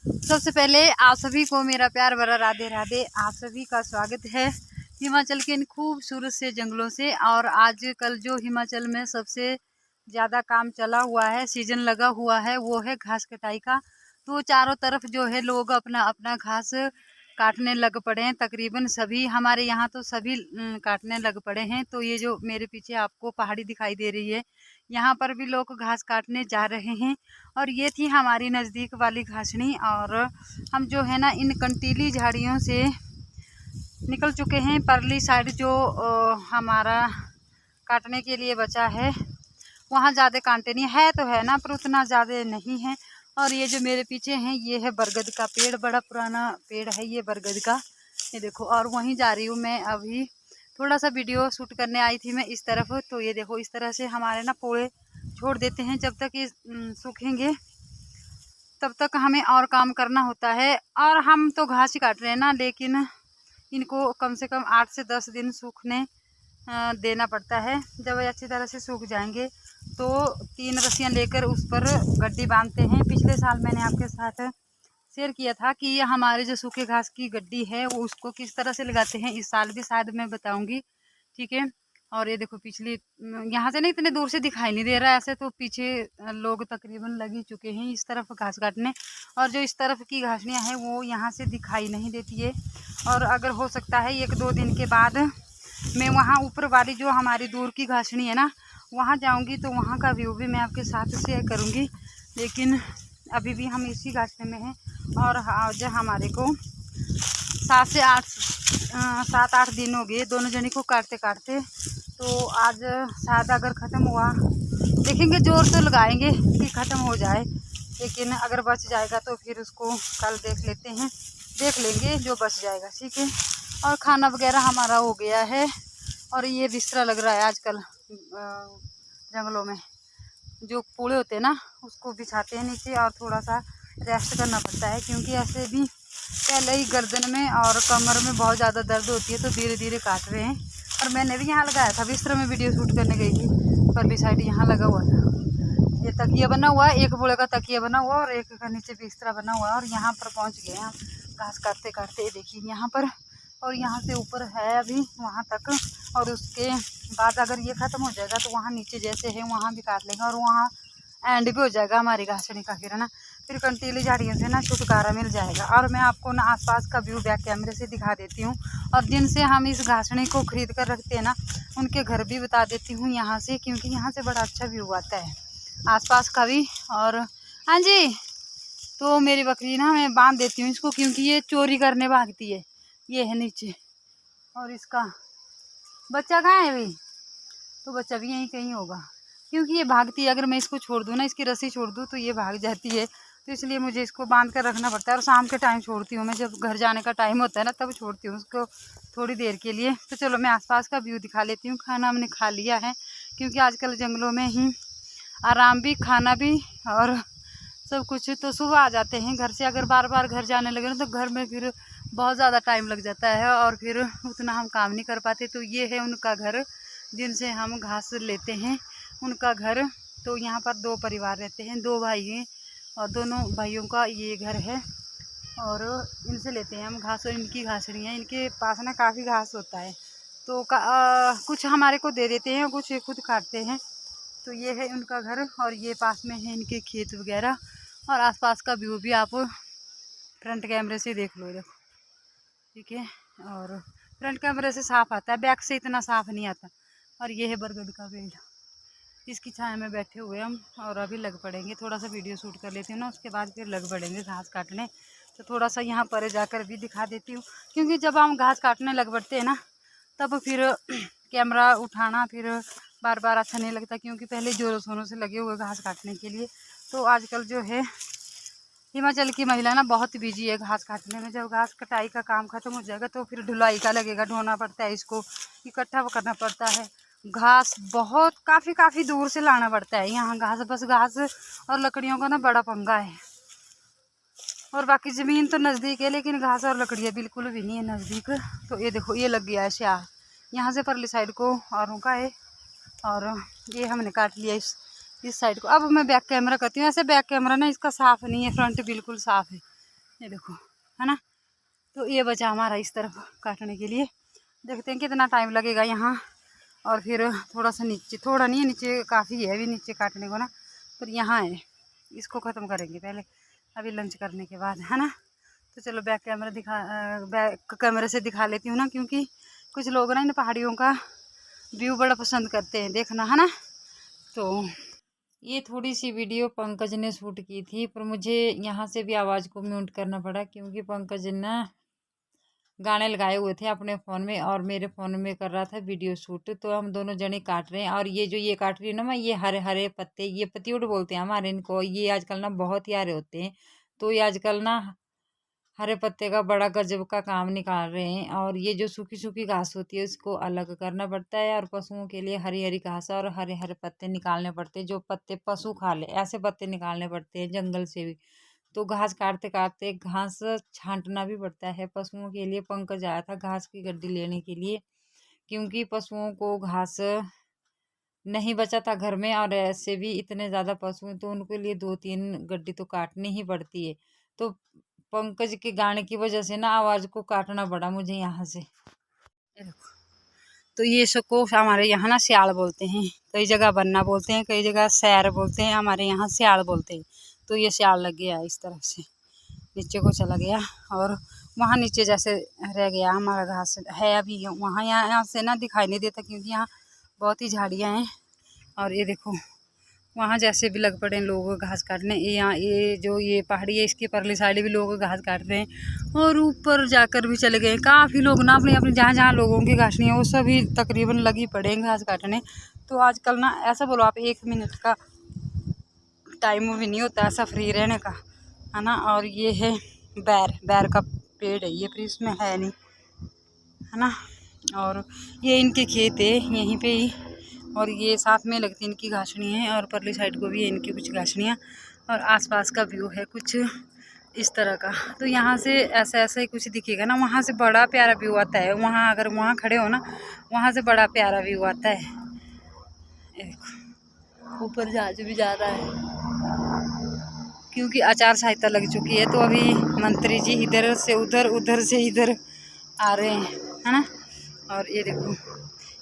सबसे पहले आप सभी को मेरा प्यार भरा राधे राधे। आप सभी का स्वागत है हिमाचल के इन खूबसूरत से जंगलों से। और आज कल जो हिमाचल में सबसे ज़्यादा काम चला हुआ है, सीजन लगा हुआ है, वो है घास कटाई का। तो चारों तरफ जो है लोग अपना अपना घास काटने लग पड़े हैं। तकरीबन सभी हमारे यहाँ तो सभी काटने लग पड़े हैं। तो ये जो मेरे पीछे आपको पहाड़ी दिखाई दे रही है, यहाँ पर भी लोग घास काटने जा रहे हैं। और ये थी हमारी नज़दीक वाली घासनी। और हम जो है ना इन कंटीली झाड़ियों से निकल चुके हैं। परली साइड जो हमारा काटने के लिए बचा है, वहाँ ज़्यादा कांटे नहीं है, तो है ना, पर उतना ज़्यादा नहीं है। और ये जो मेरे पीछे हैं, ये है बरगद का पेड़, बड़ा पुराना पेड़ है ये बरगद का, ये देखो। और वहीं जा रही हूँ मैं, अभी थोड़ा सा वीडियो शूट करने आई थी मैं इस तरफ। तो ये देखो, इस तरह से हमारे ना पोड़े छोड़ देते हैं। जब तक ये सूखेंगे तब तक हमें और काम करना होता है। और हम तो घास ही काट रहे हैं ना, लेकिन इनको कम से कम 8 से 10 दिन सूखने देना पड़ता है। जब ये अच्छी तरह से सूख जाएंगे तो 3 रस्सियाँ लेकर उस पर गड्डी बांधते हैं। पिछले साल मैंने आपके साथ शेयर किया था कि ये हमारे जो सूखे घास की गड्डी है वो उसको किस तरह से लगाते हैं। इस साल भी शायद मैं बताऊंगी, ठीक है। और ये देखो, पिछली यहाँ से नहीं, इतने दूर से दिखाई नहीं दे रहा है ऐसे, तो पीछे लोग तकरीबन लग ही चुके हैं इस तरफ घास काटने। और जो इस तरफ की घासनियाँ हैं वो यहाँ से दिखाई नहीं देती है। और अगर हो सकता है 1-2 दिन के बाद मैं वहाँ ऊपर वाली जो हमारी दूर की घासनी है ना, वहाँ जाऊँगी तो वहाँ का व्यू भी मैं आपके साथ शेयर करूँगी। लेकिन अभी भी हम इसी घासने में हैं। और आज हमारे को 7-8 दिन हो गए दोनों जनी को काटते काटते। तो आज शायद अगर ख़त्म हुआ, देखेंगे, जोर तो लगाएंगे कि ख़त्म हो जाए। लेकिन अगर बच जाएगा तो फिर उसको कल देख लेंगे जो बच जाएगा, ठीक है। और खाना वगैरह हमारा हो गया है। और ये बिस्तरा लग रहा है आजकल जंगलों में, जो पूड़े होते हैं ना उसको बिछाते हैं नीचे। और थोड़ा सा रेस्ट करना पड़ता है, क्योंकि ऐसे भी पहले ही गर्दन में और कमर में बहुत ज़्यादा दर्द होती है। तो धीरे धीरे काट रहे हैं। और मैंने भी यहाँ लगाया था बिस्तर में, वीडियो शूट करने गई थी, परली साइड यहाँ लगा हुआ था। ये तकिया बना हुआ है, एक बोले का तकिया बना हुआ और एक का नीचे बिस्तरा बना हुआ है। और यहाँ पर पहुँच गए हैं घास काटते काटते, देखिए यहाँ पर। और यहाँ से ऊपर है अभी वहाँ तक। और उसके बाद अगर ये ख़त्म हो जाएगा तो वहाँ नीचे जैसे है वहाँ भी काट लेंगे। और वहाँ एंड भी हो जाएगा हमारी घासनी का, फिर है ना, फिर कंटीली झाड़ियों से ना छुटकारा मिल जाएगा। और मैं आपको ना आसपास का व्यू बैक कैमरे से दिखा देती हूँ। और जिनसे हम इस घासनी को खरीद कर रखते हैं ना, उनके घर भी बता देती हूँ यहाँ से, क्योंकि यहाँ से बड़ा अच्छा व्यू आता है आसपास का भी। और हाँ जी, तो मेरी बकरी ना मैं बांध देती हूँ इसको, क्योंकि ये चोरी करने भागती है। ये है नीचे, और इसका बच्चा कहाँ है अभी? तो बच्चा भी यहीं कहीं होगा, क्योंकि ये भागती है। अगर मैं इसको छोड़ दूँ ना, इसकी रस्सी छोड़ दूँ, तो ये भाग जाती है। तो इसलिए मुझे इसको बांध कर रखना पड़ता है। और शाम के टाइम छोड़ती हूँ मैं, जब घर जाने का टाइम होता है ना, तब छोड़ती हूँ उसको थोड़ी देर के लिए। तो चलो मैं आसपास का व्यू दिखा लेती हूँ। खाना हमने खा लिया है, क्योंकि आजकल जंगलों में ही आराम भी, खाना भी और सब कुछ। तो सुबह आ जाते हैं घर से। अगर बार बार घर जाने लगे ना, तो घर में फिर बहुत ज़्यादा टाइम लग जाता है और फिर उतना हम काम नहीं कर पाते। तो ये है उनका घर जिनसे हम घास लेते हैं, उनका घर। तो यहाँ पर 2 परिवार रहते हैं, 2 भाई हैं, और दोनों भाइयों का ये घर है। और इनसे लेते हैं हम घास। और इनकी घासड़ी है, इनके पास ना काफ़ी घास होता है। तो कुछ हमारे को दे देते हैं और कुछ खुद काटते हैं। तो ये है उनका घर। और ये पास में है इनके खेत वगैरह। और आसपास का व्यू भी आप फ्रंट कैमरे से देख लो, देखो, ठीक है। और फ्रंट कैमरे से साफ़ आता है, बैक से इतना साफ़ नहीं आता। और ये है बरगद का पेड़, इसकी छाया में बैठे हुए हम। और अभी लग पड़ेंगे, थोड़ा सा वीडियो शूट कर लेती हूँ ना, उसके बाद फिर लग पड़ेंगे घास काटने। तो थोड़ा सा यहाँ पर जाकर भी दिखा देती हूँ, क्योंकि जब हम घास काटने लग पड़ते हैं ना, तब फिर कैमरा उठाना फिर बार बार अच्छा नहीं लगता, क्योंकि पहले जोरों शोरों से लगे हुए घास काटने के लिए। तो आजकल जो है हिमाचल की महिला ना बहुत बिजी है घास काटने में। जब घास कटाई का काम ख़त्म हो जाएगा तो फिर ढुलाई का लगेगा, ढोना पड़ता है, इसको इकट्ठा करना पड़ता है। घास बहुत काफ़ी दूर से लाना पड़ता है यहाँ घास। बस घास और लकड़ियों का ना बड़ा पंगा है। और बाकी ज़मीन तो नज़दीक है, लेकिन घास और लकड़ियाँ बिल्कुल भी नहीं है नज़दीक। तो ये देखो, ये लग गया है स्याह, यहाँ से परली साइड को औरों का है। और ये हमने काट लिया इस साइड को। अब मैं बैक कैमरा करती हूँ। ऐसे बैक कैमरा ना इसका साफ़ नहीं है, फ्रंट बिल्कुल साफ़ है। ये देखो, है ना। तो ये बचा हमारा इस तरफ काटने के लिए। देखते हैं कितना टाइम लगेगा यहाँ। और फिर थोड़ा सा नीचे, थोड़ा नहीं है नीचे, काफ़ी है अभी नीचे काटने को ना, पर यहाँ है, इसको ख़त्म करेंगे पहले अभी लंच करने के बाद, है ना। तो चलो बैक कैमरे से दिखा लेती हूँ ना, क्योंकि कुछ लोग ना इन पहाड़ियों का व्यू बड़ा पसंद करते हैं देखना, है ना। तो ये थोड़ी सी वीडियो पंकज ने शूट की थी, पर मुझे यहाँ से भी आवाज़ को म्यूट करना पड़ा, क्योंकि पंकज ने गाने लगाए हुए थे अपने फ़ोन में और मेरे फ़ोन में कर रहा था वीडियो शूट। तो हम दोनों जने काट रहे हैं। और ये जो ये काट रही है ना मैं, ये हरे हरे पत्ते, ये पतियोड़ बोलते हैं हमारे इनको। ये आजकल ना बहुत ही हरे होते हैं, तो ये आजकल ना हरे पत्ते का बड़ा गजब का काम निकाल रहे हैं। और ये जो सूखी सूखी घास होती है उसको अलग करना पड़ता है, और पशुओं के लिए हरी हरी घास और हरे हरे पत्ते निकालने पड़ते हैं, जो पत्ते पशु खा ले, ऐसे पत्ते निकालने पड़ते हैं जंगल से भी। तो घास काटते काटते घास छांटना भी पड़ता है पशुओं के लिए। पंकज आया था घास की गड्डी लेने के लिए, क्योंकि पशुओं को घास नहीं बचा था घर में, और ऐसे भी इतने ज़्यादा पशु हैं तो उनके लिए 2-3 गड्डी तो काटनी ही पड़ती है। तो पंकज के गाने की वजह से ना आवाज़ को काटना पड़ा मुझे यहाँ से। ये देखो, तो ये सबको हमारे यहाँ ना स्याल बोलते हैं, कई जगह बन्ना बोलते हैं, कई जगह सैर बोलते हैं, हमारे यहाँ स्याल बोलते हैं। तो ये स्याल लग गया इस तरफ से नीचे को चला गया, और वहाँ नीचे जैसे रह गया हमारा घास है अभी वहाँ, यहाँ से ना दिखाई नहीं देता क्योंकि यहाँ बहुत ही झाड़ियाँ हैं। और ये देखो वहाँ जैसे भी लग पड़े लोग घास काटने, यहाँ ये जो ये पहाड़ी है इसके परली साइड भी लोग घास काट रहे हैं, और ऊपर जाकर भी चले गए काफ़ी लोग ना अपनी अपनी, जहाँ जहाँ लोगों की घास नहीं है वो सभी तकरीबन लगी पड़े हैं घास काटने। तो आजकल ना ऐसा बोलो आप 1 मिनट का टाइम भी नहीं होता ऐसा फ्री रहने का, है ना। और ये है बैर का पेड़ है ये, पर इसमें है नहीं, है ना। और ये इनके खेत है यहीं पे ही, और ये साथ में लगती इनकी घासनी है, और परली साइड को भी है इनकी कुछ घासनियाँ, और आसपास का व्यू है कुछ इस तरह का। तो यहाँ से ऐसा ऐसा ही कुछ दिखेगा ना, वहाँ से बड़ा प्यारा व्यू आता है। वहाँ अगर वहाँ खड़े हो ना, वहाँ से बड़ा प्यारा व्यू आता है। देखो ऊपर जहाज भी जा रहा है, क्योंकि आचार संहिता लग चुकी है, तो अभी मंत्री जी इधर से उधर, उधर से इधर आ रहे हैं, है ना। और ये देखो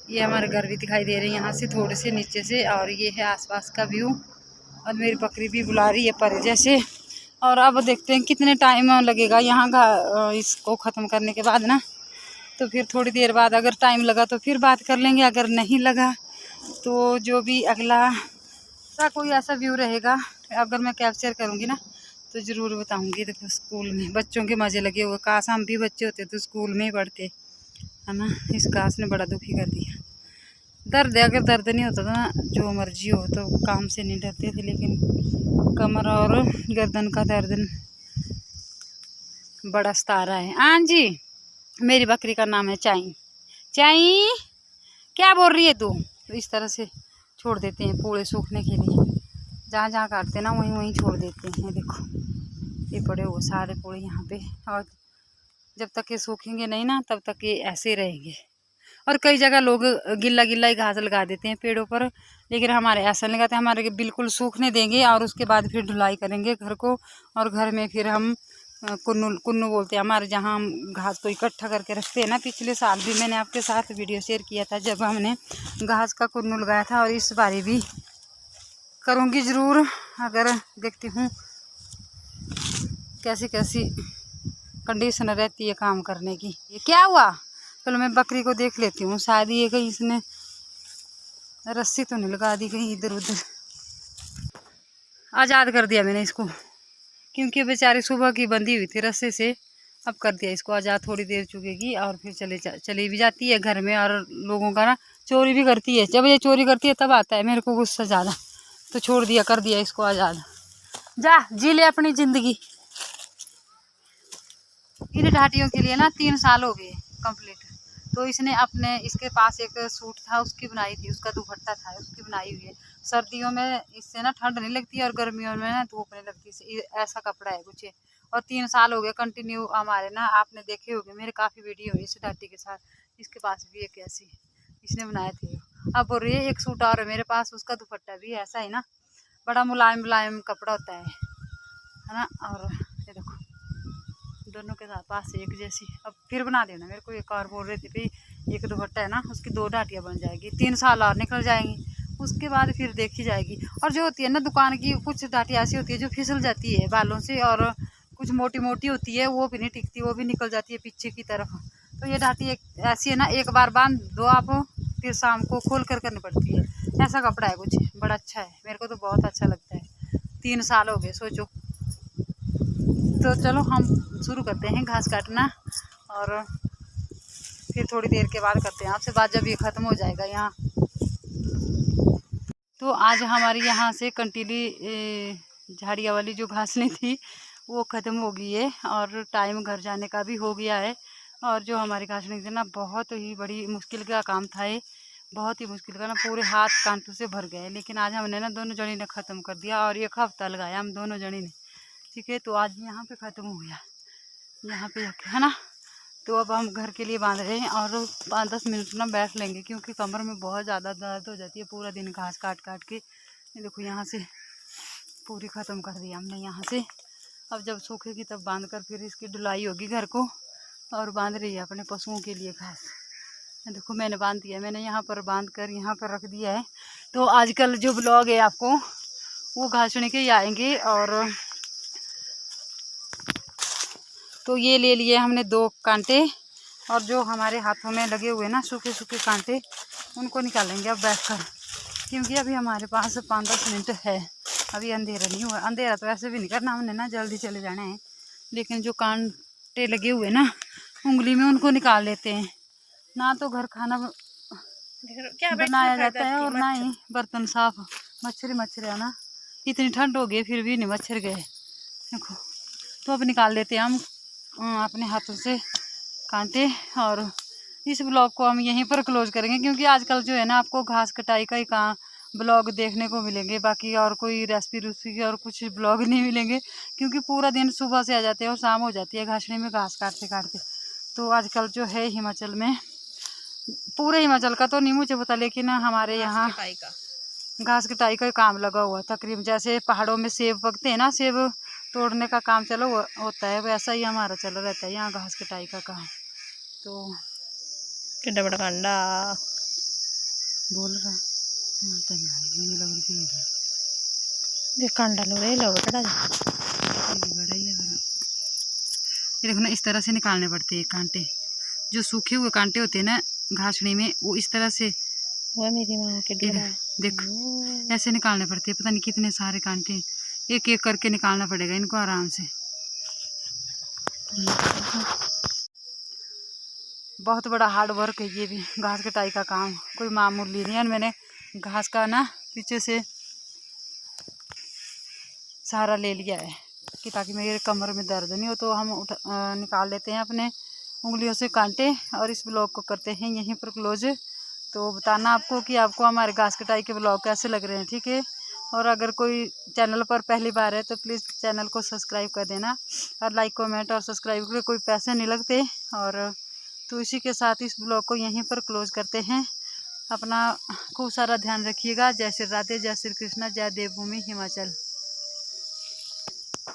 ये हमारे घर भी दिखाई दे रहे हैं यहाँ से थोड़े से नीचे से, और ये है आसपास का व्यू। और मेरी बकरी भी बुला रही है पर जैसे। और अब देखते हैं कितने टाइम लगेगा यहाँ इसको ख़त्म करने के बाद ना, तो फिर थोड़ी देर बाद अगर टाइम लगा तो फिर बात कर लेंगे, अगर नहीं लगा तो जो भी अगला सा कोई ऐसा व्यू रहेगा अगर मैं कैप्चर करूँगी ना तो ज़रूर बताऊँगी। देखो स्कूल में बच्चों के मज़े लगे हुए, काश हम भी बच्चे होते तो स्कूल में ही पढ़ते, है ना। इस घास ने बड़ा दुखी कर दिया। दर्द है, अगर दर्द नहीं होता ना जो मर्जी हो तो काम से नहीं डरते थे, लेकिन कमर और गर्दन का दर्द बड़ा सता रहा है। हाँ जी, मेरी बकरी का नाम है चाई। चाई क्या बोल रही है तू? तो इस तरह से छोड़ देते हैं पूरे सूखने के लिए, जहाँ जहाँ काटते ना वहीं वहीं छोड़ देते हैं। देखो ये पड़े हुए सारे पूरे यहाँ पे, और जब तक ये सूखेंगे नहीं ना तब तक ये ऐसे ही रहेंगे। और कई जगह लोग गिल्ला गिल्ला ही घास लगा देते हैं पेड़ों पर, लेकिन हमारे ऐसा नहीं लगाते, हमारे बिल्कुल सूखने देंगे और उसके बाद फिर ढुलाई करेंगे घर को। और घर में फिर हम कुन्नू बोलते हैं हमारे, जहाँ हम घास को इकट्ठा करके रखते हैं ना। पिछले साल भी मैंने आपके साथ वीडियो शेयर किया था जब हमने घास का कुन्नू लगाया था, और इस बारी भी करूँगी ज़रूर, अगर देखती हूँ कैसी कैसी कंडीशन रहती है काम करने की। ये क्या हुआ? चलो मैं बकरी को देख लेती हूँ, शायद ये कहीं इसने रस्सी तो नहीं लगा दी कहीं इधर उधर। आज़ाद कर दिया मैंने इसको, क्योंकि बेचारी सुबह की बंधी हुई थी रस्से से, अब कर दिया इसको आज़ाद। थोड़ी देर चुकेगी और फिर चली भी जाती है घर में, और लोगों का ना चोरी भी करती है। जब ये चोरी करती है तब आता है मेरे को गुस्सा ज़्यादा, तो छोड़ दिया, कर दिया इसको आज़ाद। जा जी ले अपनी ज़िंदगी। इन ढाटियों के लिए ना 3 साल हो गए कंप्लीट। तो इसने अपने, इसके पास एक सूट था उसकी बनाई थी, उसका दुपट्टा था उसकी बनाई हुई है। सर्दियों में इससे ना ठंड नहीं लगती और गर्मियों में ना धूप नहीं लगती, ऐसा कपड़ा है कुछ। और 3 साल हो गए कंटिन्यू हमारे ना, आपने देखे होंगे मेरे काफ़ी वीडियो है इस ढाटी के साथ। इसके पास भी एक ऐसी इसने बनाए थे। अब बोल रही है एक सूट और है मेरे पास, उसका दुपट्टा भी ऐसा है ना, बड़ा मुलायम मुलायम कपड़ा होता है ना। और ये देखो दोनों के साथ पास एक जैसी। अब फिर बना देना, मेरे को एक और बोल रही थी भाई एक दुपट्टा है ना उसकी 2 डाटियाँ बन जाएगी, 3 साल और निकल जाएंगी, उसके बाद फिर देखी जाएगी। और जो होती है ना दुकान की, कुछ डाटियाँ ऐसी होती है जो फिसल जाती है बालों से, और कुछ मोटी मोटी होती है वो भी नहीं टिकती, वो भी निकल जाती है पीछे की तरफ। तो ये डाटी एक ऐसी है ना, एक बार बांध दो आप, फिर शाम को खोल कर करनी पड़ती है। ऐसा कपड़ा है कुछ, बड़ा अच्छा है, मेरे को तो बहुत अच्छा लगता है। 3 साल हो गए सोचो। तो चलो हम शुरू करते हैं घास काटना, और फिर थोड़ी देर के बाद करते हैं आपसे बात जब ये ख़त्म हो जाएगा यहाँ। तो आज हमारी यहाँ से कंटीली झाड़ियाँ वाली जो घास नहीं थी वो ख़त्म हो गई है, और टाइम घर जाने का भी हो गया है। और जो हमारी घास नहीं थी ना, बहुत ही बड़ी मुश्किल का काम था ये, बहुत ही मुश्किल का ना, पूरे हाथ कांटों से भर गए। लेकिन आज हमने ना दोनों जनी ने ख़त्म कर दिया, और 1 हफ्ता लगाया हम दोनों जनी ने, ठीक है। तो आज यहाँ पे ख़त्म हो गया, यहाँ पे है ना। तो अब हम घर के लिए बांध रहे हैं, और 5-10 मिनट ना बैठ लेंगे, क्योंकि कमर में बहुत ज़्यादा दर्द हो जाती है पूरा दिन घास काट काट के। ये देखो यहाँ से पूरी ख़त्म कर दी हमने यहाँ से। अब जब सूखेगी तब बांध कर फिर इसकी ढुलाई होगी घर को, और बांध रही है अपने पशुओं के लिए घास। देखो मैंने बांध दिया, मैंने यहाँ पर बांध कर यहाँ पर रख दिया है। तो आजकल जो ब्लॉग है आपको वो घासने के ही आएंगे। और तो ये ले लिए हमने 2 कांटे, और जो हमारे हाथों में लगे हुए ना सूखे सूखे कांटे, उनको निकालेंगे अब बैठकर, क्योंकि अभी हमारे पास 5-10 मिनट है, अभी अंधेरा नहीं हुआ। अंधेरा तो ऐसे भी नहीं करना हमने ना, जल्दी चले जाना है। लेकिन जो कांटे लगे हुए ना उंगली में, उनको निकाल लेते हैं। ना तो घर खाना बनाया जाता है, और ना ही बर्तन साफ। मच्छर है ना, इतनी ठंड हो गई फिर भी नहीं मच्छर गए, देखो। तो अब निकाल लेते हैं हम अपने हाथों से कांटे, और इस ब्लॉग को हम यहीं पर क्लोज करेंगे, क्योंकि आजकल जो है ना आपको घास कटाई का ही काम ब्लॉग देखने को मिलेंगे, बाकी और कोई रेसिपी और कुछ ब्लॉग नहीं मिलेंगे, क्योंकि पूरा दिन सुबह से आ जाते हैं और शाम हो जाती है घासने में घास काटते काटते। तो आजकल जो है हिमाचल में, पूरे हिमाचल का तो नहीं मुझे पता, लेकिन हमारे यहाँ घास कटाई का काम लगा हुआ तकरीबन। जैसे पहाड़ों में सेब पकते हैं ना, सेब तोड़ने का काम चलो होता है, वैसा ही हमारा चल रहता है यहाँ घास कटाई का काम। तो कितना बड़ा कांडा बोल रहा ये कांडा लो रे लो बेटा, बड़ा ही है बड़ा। ये देखो ना, इस तरह से निकालने पड़ते हैं कांटे, जो सूखे हुए कांटे होते हैं ना घासनी में, वो इस तरह से, वो मेरी माँ के डोरा देख ऐसे निकालने पड़ते हैं। पता नहीं कितने सारे कांटे, एक एक करके निकालना पड़ेगा इनको आराम से। बहुत बड़ा हार्ड वर्क है ये भी, घास कटाई का काम कोई मामूली नहीं है। मैंने घास का ना पीछे से सहारा ले लिया है कि ताकि मेरे कमर में दर्द नहीं हो। तो हम निकाल लेते हैं अपने उंगलियों से कांटे, और इस ब्लॉग को करते हैं यहीं पर क्लोज। तो बताना आपको कि आपको हमारे घास कटाई के ब्लॉग कैसे लग रहे हैं, ठीक है। और अगर कोई चैनल पर पहली बार है तो प्लीज़ चैनल को सब्सक्राइब कर देना, और लाइक कमेंट और सब्सक्राइब के कोई पैसे नहीं लगते। और तो इसी के साथ इस ब्लॉग को यहीं पर क्लोज करते हैं। अपना खूब सारा ध्यान रखिएगा। जय श्री राधे, जय श्री कृष्णा, जय देवभूमि हिमाचल।